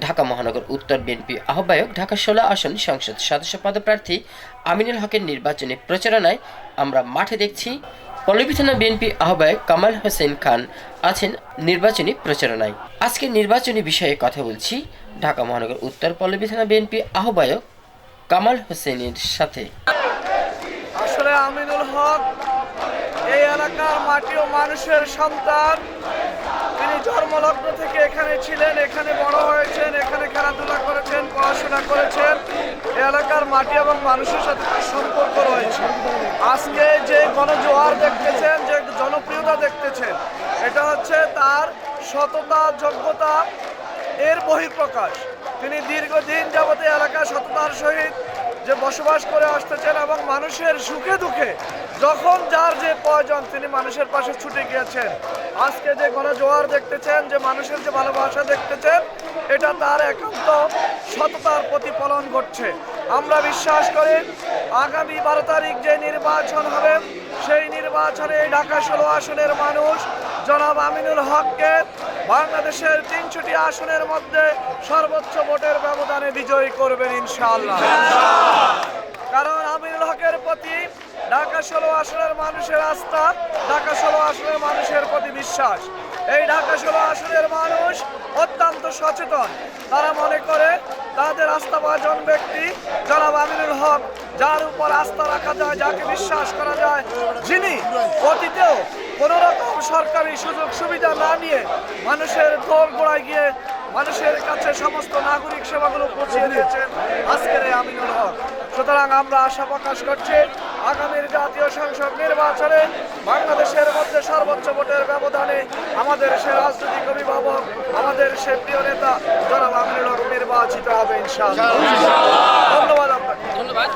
ঢাকা মহানগর উত্তর বিএনপি আহ্বায়ক, ঢাকা 16 আসন সংসদ সদস্য পদপ্রার্থী আমিনুল হকের নির্বাচনী প্রচারণায় আমরা মাঠে দেখছি। পল্লবী থানা বিএনপি আহ্বায়ক কামাল হোসেন খান আছেন নির্বাচনী প্রচারণায়। আজকে নির্বাচনী বিষয়ে কথা বলছি ঢাকা মহানগর উত্তর পল্লবী থানা বিএনপি আহ্বায়ক কামাল হোসেনের সাথে। আসলে আমিনুল হক এই এলাকার মাটি ও মানুষের সন্তান। তিনি জন্মলগ্ন থেকে এখানে ছিলেন, এখানে বড় হয়েছেন, এখানে খেলাধুলা করেছেন, পড়াশোনা করেছেন। এই এলাকার মাটি এবং মানুষের সাথে তার সম্পর্ক রয়েছে। আজকে যে গণজোয়ার দেখতেছেন, যে জনপ্রিয়তা দেখতেছেন, এটা হচ্ছে তার সততা, যোগ্যতা এর বহিঃপ্রকাশ। তিনি দীর্ঘদিন যাবত এলাকা সততার সহিত যে বসবাস করে আসতেছেন এবং মানুষের সুখে দুঃখে যখন যার যে প্রয়োজন তিনি মানুষের পাশে ছুটে গিয়েছেন। আজকে যে গণজোয়ার দেখতেছেন, যে মানুষের যে ভালোবাসা দেখতেছেন, এটা তার একান্ত সততার প্রতিফলন ঘটছে। আমরা বিশ্বাস করি আগামী 12 তারিখ যে নির্বাচন হবে, সেই নির্বাচনে ঢাকা 16 আসনের মানুষ জনাব আমিনুল হককে বাংলাদেশের 300টি আসনের মধ্যে সর্বোচ্চ ভোটের ব্যবধানে বিজয়ী করবেন ইনশাআল্লাহ। কারণ আমিনুল হকের প্রতি ঢাকা 16 আসনের মানুষের আস্থা, ঢাকা 16 আসনের মানুষের প্রতি বিশ্বাস। এই ঢাকা 16 আসনের মানুষ অত্যন্ত সচেতন। তারা মনে করে তাদের আস্থাভাজন ব্যক্তি জনাব আমিনুল হক, যার উপর আস্থা রাখা যায়, যাকে বিশ্বাস করা যায়, যিনি অতীতেও কোনো রকম সরকারি সুযোগ সুবিধা না নিয়ে মানুষের দোর গোড়ায় গিয়ে মানুষের কাছে সমস্ত নাগরিক সেবাগুলো পৌঁছিয়ে দিয়েছেন আজকের এই আমিনুল হক। সুতরাং আমরা আশা প্রকাশ করছি আগামীর জাতীয় সংসদ নির্বাচনে বাংলাদেশের মধ্যে সর্বোচ্চ ভোটের ব্যবধানে আমাদের সে রাজনৈতিক অভিভাবক, আমাদের সে প্রিয় নেতা জনাব আমিনুল হক নির্বাচিত হবে ইনশাআল্লাহ। ধন্যবাদ আপনাকে। ধন্যবাদ।